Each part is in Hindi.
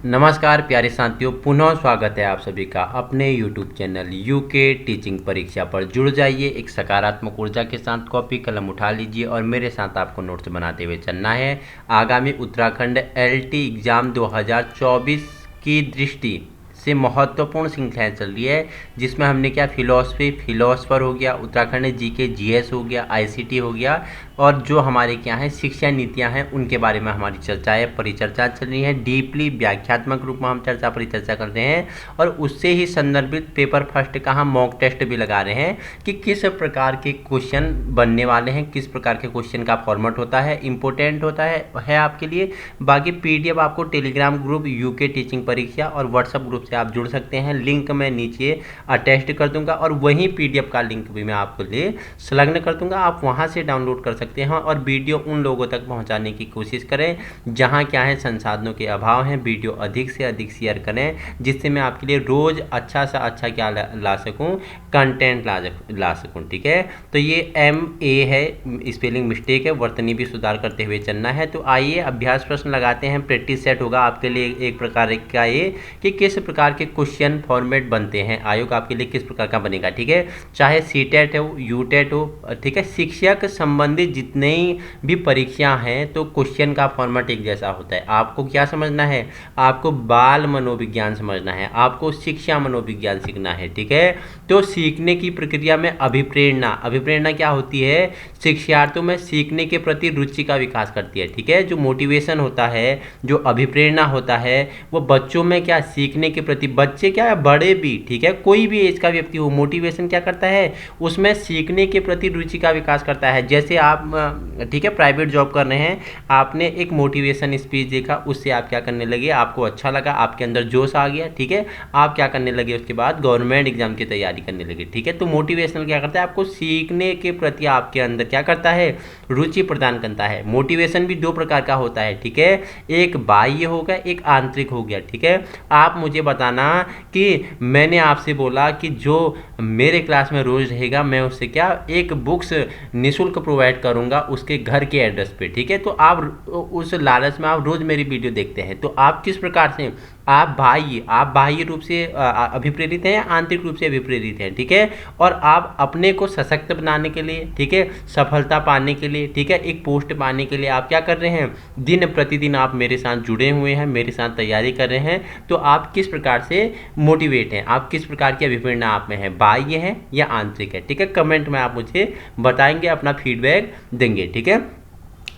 नमस्कार प्यारे साथियों, पुनः स्वागत है आप सभी का अपने YouTube चैनल यूके टीचिंग परीक्षा पर। जुड़ जाइए एक सकारात्मक ऊर्जा के साथ, कॉपी कलम उठा लीजिए और मेरे साथ आपको नोट्स बनाते हुए चलना है। आगामी उत्तराखंड एलटी एग्ज़ाम 2024 की दृष्टि से महत्वपूर्ण श्रृंखलाएँ चल रही है, जिसमें हमने क्या फिलोसफर हो गया, उत्तराखंड जीके जीएस हो गया, आईसीटी हो गया, और जो हमारे क्या हैं शिक्षा नीतियां हैं उनके बारे में हमारी चर्चाएँ परिचर्चा चल रही है। डीपली व्याख्यात्मक रूप में हम परिचर्चा कर रहे हैं और उससे ही संदर्भित पेपर फर्स्ट का हम मॉक टेस्ट भी लगा रहे हैं कि किस प्रकार के क्वेश्चन बनने वाले हैं, किस प्रकार के क्वेश्चन का फॉर्मेट होता है, इंपॉर्टेंट होता है आपके लिए। बाकी पीडीएफ आपको टेलीग्राम ग्रुप यूके टीचिंग परीक्षा और व्हाट्सएप ग्रुप से आप जुड़ सकते हैं। लिंक मैं नीचे अटैच कर दूंगा और वहीं पीडीएफ का लिंक भी मैं आपको लिए संलग्न कर दूंगा, आप वहां से डाउनलोड कर सकते हैं। और वीडियो उन लोगों तक पहुंचाने की कोशिश करें जहां क्या है संसाधनों के अभाव हैं। वीडियो अधिक से अधिक शेयर करें जिससे मैं आपके लिए रोज़ अच्छा सा अच्छा क्या ला सकूं, कंटेंट ला सकूं। ठीक है, तो ये MA है, स्पेलिंग मिस्टेक है, वर्तनी भी सुधार करते हुए चलना है। तो आइए अभ्यास प्रश्न लगाते हैं। प्रैक्टिस सेट होगा आपके लिए एक प्रकार का ये कि किस प्रकार के क्वेश्चन फॉर्मेट बनते हैं, आयोग आपके लिए किस प्रकार का बनेगा। ठीक है, चाहे सीटेट हो, यूटेट हो, ठीक है, शिक्षक संबंधित जितने भी परीक्षा हैं तो क्वेश्चन का फॉर्मेट एक जैसा होता है। आपको क्या समझना है, आपको बाल मनोविज्ञान समझना है, आपको शिक्षा मनोविज्ञान सीखना है। ठीक है, तो सीखने की प्रक्रिया में अभिप्रेरणा क्या होती है, शिक्षार्थियों में सीखने के प्रति रुचि का विकास करती है। ठीक है, जो मोटिवेशन होता है, जो अभिप्रेरणा होता है, वो बच्चों में क्या सीखने के प्रति, बच्चे क्या बड़े भी, ठीक है, कोई भी एज का व्यक्ति हो, मोटिवेशन क्या करता है, उसमें सीखने के प्रति रुचि का विकास करता है। जैसे आप ठीक है प्राइवेट जॉब कर रहे हैं, आपने एक मोटिवेशन स्पीच देखा, उससे आप क्या करने लगे, आपको अच्छा लगा, आपके अंदर जोश आ गया। ठीक है, आप क्या करने लगे, उसके बाद गवर्नमेंट एग्जाम की तैयारी करने लगे। ठीक है, तो मोटिवेशनल क्या करता है, आपको सीखने के प्रति आपके अंदर क्या करता है, रुचि प्रदान करता है। मोटिवेशन भी दो प्रकार का होता है। ठीक है, एक बाह्य हो गया, एक आंतरिक हो गया। ठीक है, आप मुझे बताना कि मैंने आपसे बोला कि जो मेरे क्लास में रोज रहेगा मैं उससे क्या एक बुक्स निःशुल्क प्रोवाइड करूंगा उसके घर के एड्रेस पे। ठीक है, तो आप उस लालच में आप रोज मेरी वीडियो देखते हैं, तो आप किस प्रकार से आप बाह्य रूप से अभिप्रेरित हैं या आंतरिक रूप से अभिप्रेरित हैं। ठीक है, और आप अपने को सशक्त बनाने के लिए, ठीक है, सफलता पाने के लिए, ठीक है, एक पोस्ट पाने के लिए आप क्या कर रहे हैं, दिन प्रतिदिन आप मेरे साथ जुड़े हुए हैं, मेरे साथ तैयारी कर रहे हैं। तो आप किस प्रकार से मोटिवेट हैं, आप किस प्रकार की अभिप्रेरणा आप में है, बाह्य है या आंतरिक है। ठीक है, कमेंट में आप मुझे बताएंगे, अपना फीडबैक देंगे। ठीक है,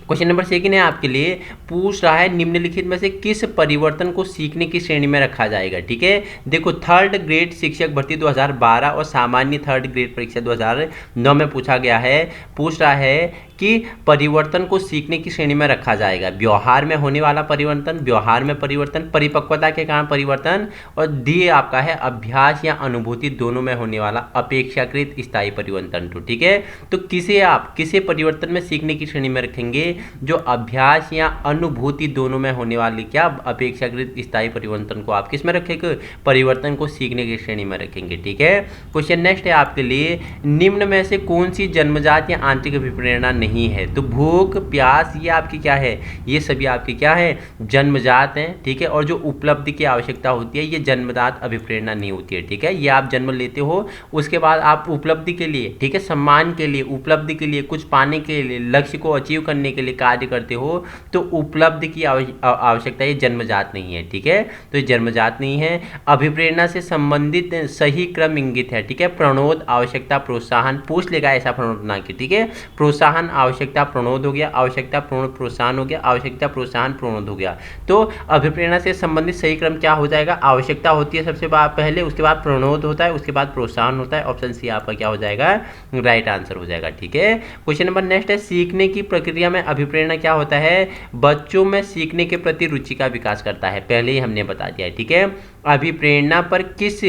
क्वेश्चन नंबर 2 है आपके लिए, पूछ रहा है निम्नलिखित में से किस परिवर्तन को सीखने की श्रेणी में रखा जाएगा। ठीक है, देखो थर्ड ग्रेड शिक्षक भर्ती 2012 और सामान्य थर्ड ग्रेड परीक्षा 2009 में पूछा गया है, पूछ रहा है कि परिवर्तन को सीखने की श्रेणी में रखा जाएगा। व्यवहार में होने वाला परिवर्तन, परिपक्वता के कारण परिवर्तन, और डी आपका है अभ्यास या अनुभूति दोनों में होने वाला अपेक्षाकृत स्थायी परिवर्तन। तो ठीक है, तो किसे परिवर्तन में सीखने की श्रेणी में रखेंगे, जो अभ्यास या अनुभूति दोनों में होने वाली क्या अपेक्षाकृत स्थायी परिवर्तन को आप किस में रखेंगे, परिवर्तन को सीखने की श्रेणी में रखेंगे। ठीक है, क्वेश्चन नेक्स्ट है आपके लिए, निम्न में से कौन सी जन्मजात या आंतरिक अभिप्रेरणा नहीं है। तो भूख प्यास ये आपकी क्या है, ये सभी आपकी क्या है, जन्मजात हैं। ठीक है, और जो उपलब्धि की आवश्यकता होती है ये जन्मजात अभिप्रेरणा नहीं होती है। ठीक है, ये आप जन्म लेते हो, उसके बाद आप उपलब्धि के लिए, ठीक है, सम्मान के लिए, उपलब्धि के लिए, कुछ पाने के लिए, लक्ष्य को अचीव करने के लिए कार्य करते हो, तो उपलब्धि की आवश्यकता ये जन्मजात नहीं है। ठीक है, तो ये जन्मजात नहीं है। अभिप्रेरणा से संबंधित सही क्रम इंगित है। ठीक है, प्रणोद आवश्यकता प्रोत्साहन, पूछ लेगा ऐसा प्रणोद ना कि, ठीक है, प्रोत्साहन आवश्यकता प्रणोद हो गया, आवश्यकता प्रणोद प्रोत्साहन हो गया, आवश्यकता प्रोत्साहन प्रणोद हो गया। तो अभिप्रेरणा से संबंधित सही क्रम क्या हो जाएगा, आवश्यकता होती है सबसे पहले, उसके बाद प्रणोद होता है, उसके बाद प्रोत्साहन होता है। ऑप्शन सी आपका क्या हो जाएगा, राइट आंसर हो जाएगा। ठीक है, क्वेश्चन नंबर नेक्स्ट है, सीखने की प्रक्रिया में अभिप्रेरणा क्या होता है, बच्चों में सीखने के प्रति रुचि का विकास करता है, पहले ही हमने बता दिया है। ठीक है, अभिप्रेरणा पर किस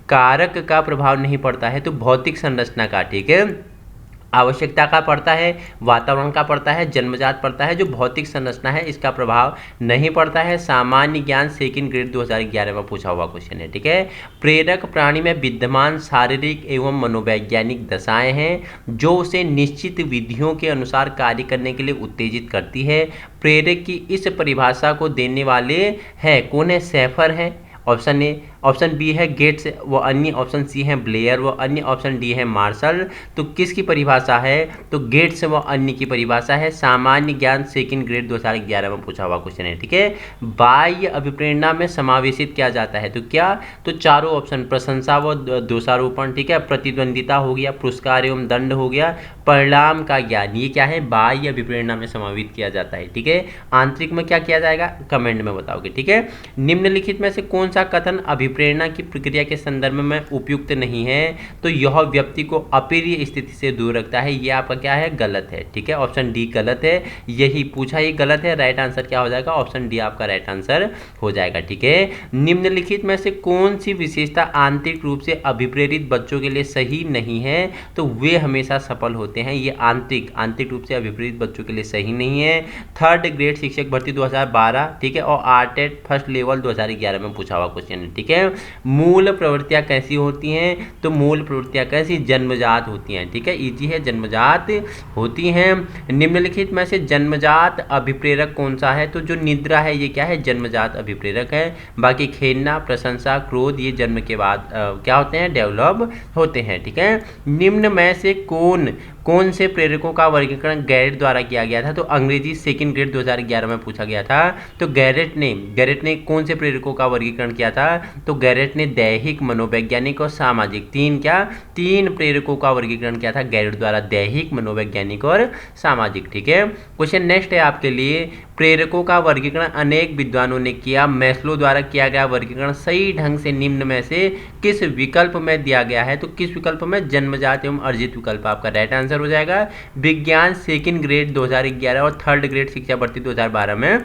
कारक का प्रभाव नहीं पड़ता है, तो भौतिक संरचना का। ठीक है, आवश्यकता का पड़ता है, वातावरण का पड़ता है, जन्मजात पड़ता है, जो भौतिक संरचना है इसका प्रभाव नहीं पड़ता है। सामान्य ज्ञान सेकंड ग्रेड 2011 में पूछा हुआ क्वेश्चन है, ठीक है। प्रेरक प्राणी में विद्यमान शारीरिक एवं मनोवैज्ञानिक दशाएं हैं जो उसे निश्चित विधियों के अनुसार कार्य करने के लिए उत्तेजित करती है। प्रेरक की इस परिभाषा को देने वाले है कौन है? सैफर है ऑप्शन ए। ऑप्शन बी है गेट्स व अन्य, ऑप्शन सी है ब्लेयर व अन्य, ऑप्शन डी है मार्शल। तो किसकी परिभाषा है? तो गेट्स व अन्य की परिभाषा है। सामान्य ज्ञान सेकंड ग्रेड 2011 में पूछा हुआ क्वेश्चन है, ठीक है। बाह्य अभिप्रेरणा में समावेशित किया जाता है तो क्या? तो चारों ऑप्शन, प्रशंसा व दोषारोपण, ठीक है, प्रतिद्वंदिता हो गया, पुरस्कार एवं दंड हो गया, परिणाम का ज्ञान, ये क्या है? बाह्य अभिप्रेरणा में समावित किया जाता है, ठीक है। आंतरिक में क्या किया जाएगा? कमेंट में बताओगे, ठीक है। निम्नलिखित में से कौन सा कथन अभिप्रेरणा की प्रक्रिया के संदर्भ में उपयुक्त नहीं है? तो यह व्यक्ति को अप्रिय स्थिति से दूर रखता है, यह आपका क्या है? गलत है, ठीक है। ऑप्शन डी गलत है, यही पूछा, ये गलत है। राइट आंसर क्या हो जाएगा? ऑप्शन डी आपका राइट आंसर हो जाएगा, ठीक है। निम्नलिखित में से कौन सी विशेषता आंतरिक रूप से अभिप्रेरित बच्चों के लिए सही नहीं है? तो वे हमेशा सफल होते हैं, ये आंतरिक रूप से अभिप्रेरित बच्चों के लिए सही नहीं है। थर्ड ग्रेड शिक्षक भर्ती 2012, ठीक है, और आरटेट फर्स्ट लेवल 2011 में पूछा हुआ क्वेश्चन है, ठीक है। मूल प्रवृत्तियां कैसी होती हैं? तो मूल प्रवृत्तियां कैसी? जन्मजात होती हैं, ठीक है, इजी है, जन्मजात होती हैं। निम्नलिखित में से जन्मजात अभिप्रेरक कौन सा है? तो जो निद्रा है ये क्या है? जन्मजात अभिप्रेरक है। बाकी खेलना, प्रशंसा, क्रोध ये जन्म के बाद क्या होते हैं? डेवलप होते हैं, ठीक है। निम्न में से कौन से प्रेरकों का वर्गीकरण गैरेट द्वारा किया गया था? तो अंग्रेजी सेकंड ग्रेड 2011 में पूछा गया था। तो गैरेट ने कौन से प्रेरकों का वर्गीकरण किया था? तो गैरेट ने दैहिक, मनोवैज्ञानिक और सामाजिक, तीन प्रेरकों का वर्गीकरण किया था गैरेट द्वारा, दैहिक, मनोवैज्ञानिक और सामाजिक, ठीक है। क्वेश्चन नेक्स्ट है आपके लिए, प्रेरकों का वर्गीकरण अनेक विद्वानों ने किया, मैस्लो द्वारा किया गया वर्गीकरण सही ढंग से निम्न में से किस विकल्प में दिया गया है? तो किस विकल्प में? जन्मजात एवं अर्जित विकल्प आपका राइट आंसर हो जाएगा। विज्ञान सेकंड ग्रेड 2011 और थर्ड ग्रेड शिक्षा भर्ती 2012 में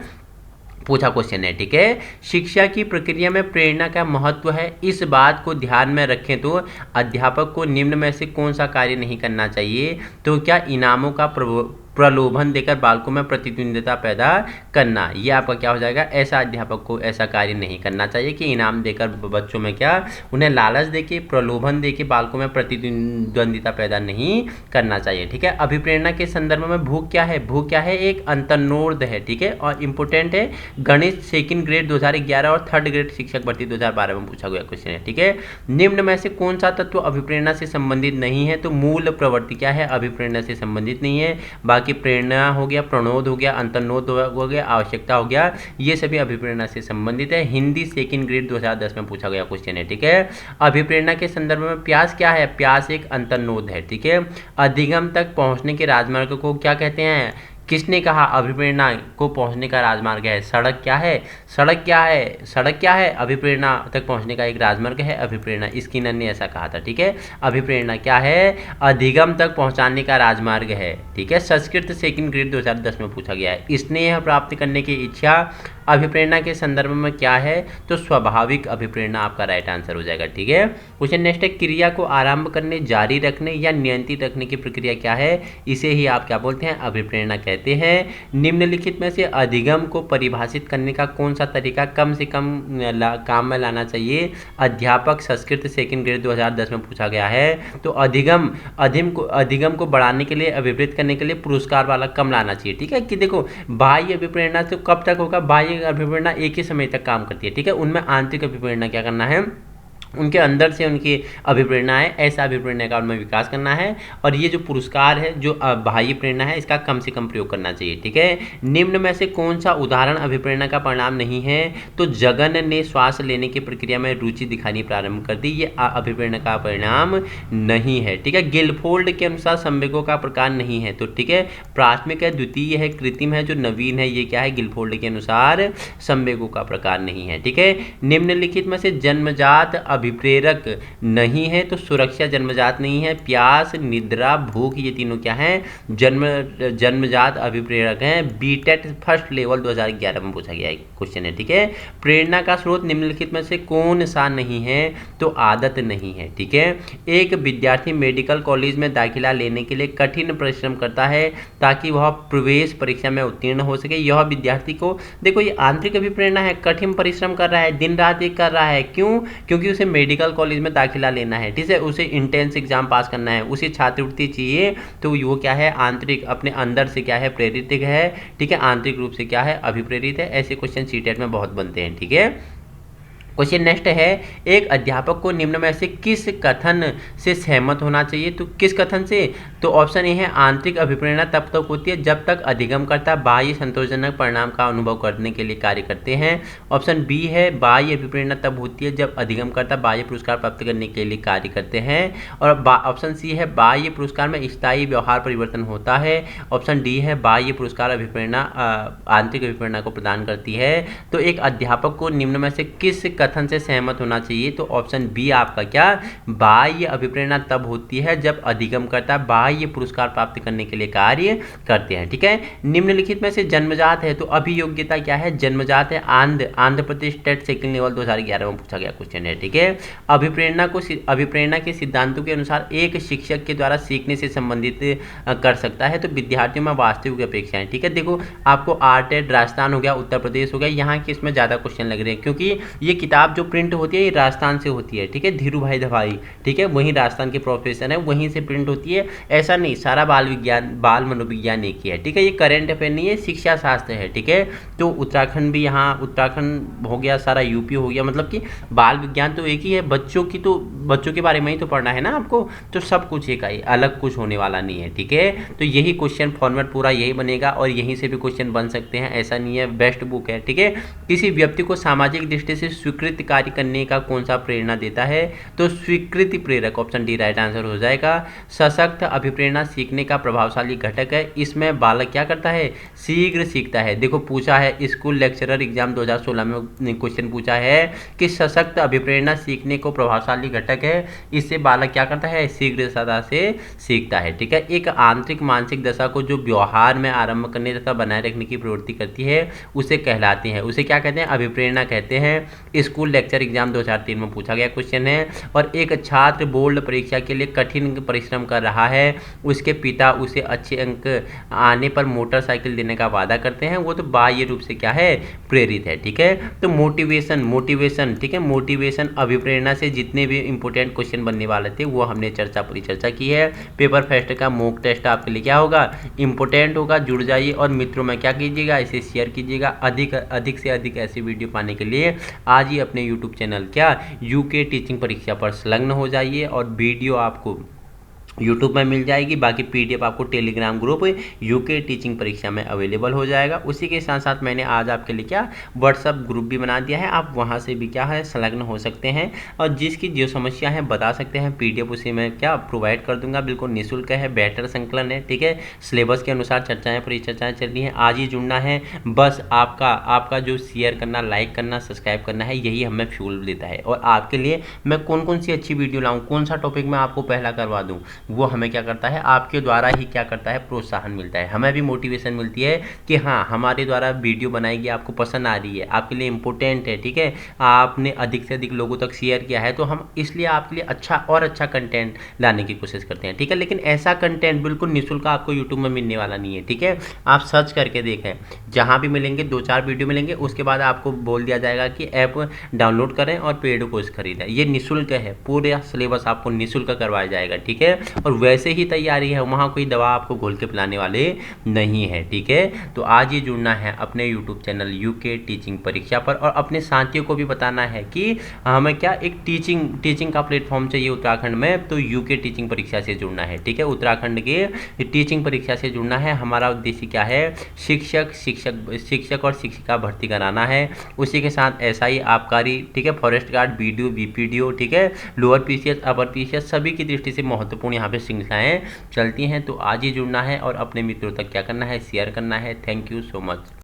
पूछा क्वेश्चन है, ठीक है। शिक्षा की प्रक्रिया में प्रेरणा का महत्व है, इस बात को ध्यान में रखें तो अध्यापक को निम्न में से कौन सा कार्य नहीं करना चाहिए? तो क्या इनामों का प्रलोभन देकर बालकों में प्रतिद्वंदिता पैदा करना, ये आपका क्या हो जाएगा? ऐसा अध्यापक को ऐसा कार्य नहीं करना चाहिए कि इनाम देकर बच्चों में क्या, उन्हें लालच देके, प्रलोभन देके बालकों में प्रतिद्वंदिता पैदा नहीं करना चाहिए, ठीक है। अभिप्रेरणा के संदर्भ में भूख क्या है? भूख क्या है? एक अंतर्नोद है, ठीक है, और इंपोर्टेंट है। गणित सेकंड ग्रेड 2011 और थर्ड ग्रेड शिक्षक भर्ती 2012 में पूछा गया क्वेश्चन है, ठीक है। निम्न में से कौन सा तत्व अभिप्रेरणा से संबंधित नहीं है? तो मूल प्रवृत्ति क्या है? अभिप्रेरणा से संबंधित नहीं है। बाकी प्रेरणा हो गया, प्रणोद हो गया, अंतर्नोद हो गया, आवश्यकता हो गया, ये सभी अभिप्रेरणा से संबंधित है। हिंदी सेकंड ग्रेड 2010 में पूछा गया क्वेश्चन है, ठीक है। अभिप्रेरणा के संदर्भ में प्यास क्या है? प्यास एक अंतर्नोद है, ठीक है। अधिगम तक पहुंचने के राजमार्ग को क्या कहते हैं? किसने कहा अभिप्रेरणा को पहुंचने का राजमार्ग है? सड़क क्या है? सड़क क्या है? अभिप्रेरणा तक पहुंचने का एक राजमार्ग है अभिप्रेरणा, स्किनर ने ऐसा कहा था, ठीक है। अभिप्रेरणा क्या है? अधिगम तक पहुंचाने का राजमार्ग है, ठीक है। संस्कृत सेकंड ग्रेड 2010 में पूछा गया है। स्नेह प्राप्त करने की इच्छा अभिप्रेरणा के संदर्भ में क्या है? तो स्वाभाविक अभिप्रेरणा आपका राइट आंसर हो जाएगा, ठीक है। क्वेश्चन नेक्स्ट है, क्रिया को आरंभ करने, जारी रखने या नियंत्रित रखने की प्रक्रिया क्या है? इसे ही आप क्या बोलते हैं? अभिप्रेरणा कहते हैं। निम्नलिखित में से अधिगम को परिभाषित करने का कौन सा तरीका कम से कम काम में लाना चाहिए? अध्यापक संस्कृत सेकंड ग्रेड 2010 में पूछा गया है। तो अधिगम को बढ़ाने के लिए, अभिप्रेत करने के लिए पुरस्कार वाला कम लाना चाहिए, ठीक है। कि देखो बाह्य अभिप्रेरणा तो कब तक होगा? बाह्य अभिप्रेरणा एक ही समय तक काम करती है, ठीक है। उनमें आंतरिक अभिप्रेरणा क्या करना है? उनके अंदर से उनकी अभिप्रेरणा है, ऐसा अभिप्रेरणा का उनमें विकास करना है। और ये जो पुरस्कार है, जो बाह्य प्रेरणा है, इसका कम से कम प्रयोग करना चाहिए, ठीक है। निम्न में से कौन सा उदाहरण अभिप्रेरणा का परिणाम नहीं है? तो जगन ने श्वास लेने की प्रक्रिया में रुचि दिखानी प्रारंभ कर दी, ये अभिप्रेरणा का परिणाम नहीं है, ठीक है। गिलफोर्ड के अनुसार संवेगों का प्रकार नहीं है, तो ठीक है, प्राथमिक है, द्वितीय है, कृत्रिम है, जो नवीन है, ये क्या है? गिलफोर्ड के अनुसार संवेगों का प्रकार नहीं है, ठीक है। निम्नलिखित में से जन्मजात अभिप्रेरक नहीं है तो सुरक्षा जन्मजात नहीं है, प्यास, निद्रा, भूख, ये तीनों क्या हैं, जन्मजात अभिप्रेरक हैं। बीटेट फर्स्ट लेवल 2011 में पूछा गया क्वेश्चन है, ठीक है। प्रेरणा का स्रोत निम्नलिखित में से कौन सा नहीं है, तो आदत नहीं है, ठीक है। एक विद्यार्थी मेडिकल कॉलेज में दाखिला लेने के लिए कठिन परिश्रम करता है ताकि वह प्रवेश परीक्षा में उत्तीर्ण हो सके। यह विद्यार्थी को, देखो ये आंतरिक अभिप्रेरणा है, कठिन परिश्रम कर रहा है, दिन रात एक कर रहा है, क्यों, क्योंकि उसे मेडिकल कॉलेज में दाखिला लेना है, ठीक है, उसे इंटेंस एग्जाम पास करना है, उसे छात्रवृत्ति चाहिए, तो वो क्या है, आंतरिक, अपने अंदर से क्या है, प्रेरित है, ठीक है, आंतरिक रूप से क्या है, अभिप्रेरित है। ऐसे क्वेश्चन सीटेट में बहुत बनते हैं, ठीक है। क्वेश्चन नेक्स्ट है, एक अध्यापक को निम्न में से किस कथन से सहमत होना चाहिए, तो किस कथन से, तो ऑप्शन ए है आंतरिक अभिप्रेरणा तब तक होती है जब तक अधिगमकर्ता बाह्य संतोषजनक परिणाम का अनुभव करने के लिए कार्य करते हैं। ऑप्शन बी है बाह्य अभिप्रेरणा तब होती है जब अधिगमकर्ता बाह्य पुरस्कार प्राप्त करने के लिए कार्य करते हैं। और ऑप्शन सी है बाह्य पुरस्कार में स्थायी व्यवहार परिवर्तन होता है। ऑप्शन डी है बाह्य पुरस्कार अभिप्रेरणा आंतरिक अभिप्रेरणा को प्रदान करती है। तो एक अध्यापक को निम्न में से किस कथन से सहमत होना चाहिए, तो ऑप्शन बी आपका क्या, बाह्य अभिप्रेरणा तब होती है जब अधिगमकर्ता बाह्य पुरस्कार प्राप्त करने के लिए कार्य करते हैं, ठीक है। निम्नलिखित में से जन्मजात है, तो अभियोग्यता क्या है, जन्मजात है। Andhra Pradesh TET second level 2011 में पूछा गया क्वेश्चन है, ठीक है। अभिप्रेरणा के सिद्धांतों के अनुसार एक शिक्षक के द्वारा सीखने से संबंधित कर सकता है, तो विद्यार्थियों में वास्तविक अपेक्षाएं, ठीक है। देखो आपको आर्टेड राजस्थान हो गया, उत्तर प्रदेश हो गया, यहाँ के इसमें ज़्यादा क्वेश्चन लग रहे हैं क्योंकि ये किताब जो प्रिंट होती है ये राजस्थान से होती है, ठीक है, धीरू भाई दवाई, ठीक है, वहीं राजस्थान के प्रोफेसर है, वहीं से प्रिंट होती है। ऐसा नहीं सारा बाल विज्ञान, बाल मनोविज्ञान एक ही है, ठीक है, ये करंट अफेयर नहीं है, शिक्षा शास्त्र है, ठीक है। तो उत्तराखंड भी, यहाँ उत्तराखंड हो गया, सारा यूपी हो गया, मतलब कि बाल विज्ञान तो एक ही है, बच्चों की तो बच्चों के बारे में ही तो पढ़ना है ना आपको, तो सब कुछ एक ही, अलग कुछ होने वाला नहीं है, ठीक है। तो यही क्वेश्चन फॉर्मेट पूरा यही बनेगा और यहीं से भी क्वेश्चन बन सकते हैं, ऐसा नहीं है, बेस्ट बुक है, ठीक है। किसी व्यक्ति को सामाजिक दृष्टि से स्वीकृत कार्य करने का कौन सा प्रेरणा देता है, तो स्वीकृति प्रेरक, ऑप्शन डी राइट आंसर हो जाएगा। सशक्त अभिप्रेरणा सीखने का प्रभावशाली घटक है, इसमें बालक क्या करता है, शीघ्र सीखता है। देखो पूछा है, स्कूल लेक्चरर एग्जाम 2016 में क्वेश्चन पूछा है कि सशक्त अभिप्रेरणा सीखने को प्रभावशाली घटक है, इससे बालक क्या करता है, शीघ्रता से सीखता है, ठीक है। एक आंतरिक मानसिक दशा को जो व्यवहार में आरंभ करने तथा बनाए रखने की प्रवृत्ति करती है उसे कहलाते हैं, उसे क्या कहते हैं, अभिप्रेरणा कहते हैं। स्कूल लेक्चर एग्जाम 2003 में पूछा गया क्वेश्चन है। और एक छात्र बोर्ड परीक्षा के लिए कठिन परिश्रम कर रहा है, उसके पिता उसे अच्छे अंक आने पर मोटरसाइकिल देने का वादा करते हैं, वो तो बाह्य रूप से क्या है, प्रेरित है, ठीक है। तो मोटिवेशन, ठीक है, मोटिवेशन अभिप्रेरणा से जितने भी इंपॉर्टेंट क्वेश्चन बनने वाले थे वो हमने परिचर्चा की है। पेपर फेस्ट का मॉक टेस्ट आपके लिए क्या होगा, इंपॉर्टेंट होगा, जुड़ जाइए और मित्रों में क्या कीजिएगा, इसे शेयर कीजिएगा। अधिक से अधिक ऐसी वीडियो पाने के लिए आज ही अपने YouTube चैनल क्या यूके टीचिंग परीक्षा पर संलग्न हो जाइए और वीडियो आपको YouTube में मिल जाएगी, बाकी PDF आपको टेलीग्राम ग्रुप यूके टीचिंग परीक्षा में अवेलेबल हो जाएगा। उसी के साथ साथ मैंने आज आपके लिए क्या WhatsApp ग्रुप भी बना दिया है, आप वहां से भी क्या है संलग्न हो सकते हैं और जिसकी जो समस्या है बता सकते हैं, PDF उसे मैं क्या प्रोवाइड कर दूंगा, बिल्कुल निःशुल्क है, बेहतर संकलन है, ठीक है। सिलेबस के अनुसार चर्चाएँ परिचर्चाएँ चल रही हैं, आज ही जुड़ना है, बस आपका जो शेयर करना, लाइक करना, सब्सक्राइब करना है, यही हमें फ्यूल देता है। और आपके लिए मैं कौन सी अच्छी वीडियो लाऊँ, कौन सा टॉपिक मैं आपको पहला करवा दूँ, वो हमें क्या करता है, आपके द्वारा ही क्या करता है, प्रोत्साहन मिलता है, हमें भी मोटिवेशन मिलती है कि हाँ हमारे द्वारा वीडियो बनाएगी, आपको पसंद आ रही है, आपके लिए इंपॉर्टेंट है, ठीक है, आपने अधिक से अधिक लोगों तक शेयर किया है, तो हम इसलिए आपके लिए अच्छा कंटेंट लाने की कोशिश करते हैं, ठीक है। लेकिन ऐसा कंटेंट बिल्कुल निःशुल्क आपको यूट्यूब में मिलने वाला नहीं है, ठीक है। आप सर्च करके देखें, जहाँ भी मिलेंगे 2-4 वीडियो मिलेंगे, उसके बाद आपको बोल दिया जाएगा कि ऐप डाउनलोड करें और पेड कोर्स खरीदें, ये निःशुल्क है, पूरे सिलेबस आपको निःशुल्क करवाया जाएगा, ठीक है। और वैसे ही तैयारी है, वहाँ कोई दवा आपको घोल के पिलाने वाले नहीं है, ठीक है। तो आज ही जुड़ना है अपने YouTube चैनल यूके टीचिंग परीक्षा पर और अपने साथियों को भी बताना है कि हमें क्या एक टीचिंग का प्लेटफॉर्म चाहिए उत्तराखंड में, तो यूके टीचिंग परीक्षा से जुड़ना है, ठीक है। उत्तराखंड के टीचिंग परीक्षा से जुड़ना है, हमारा उद्देश्य क्या है, शिक्षक और शिक्षिका भर्ती कराना है। उसी के साथ SI आबकारी, ठीक है, फॉरेस्ट गार्ड, BDO, BPDO, ठीक है, लोअर PCS, अपर PCS, सभी की दृष्टि से महत्वपूर्ण यहाँ पे श्रृंखलाएं चलती हैं। तो आज ही जुड़ना है और अपने मित्रों तक क्या करना है, शेयर करना है। Thank you so much.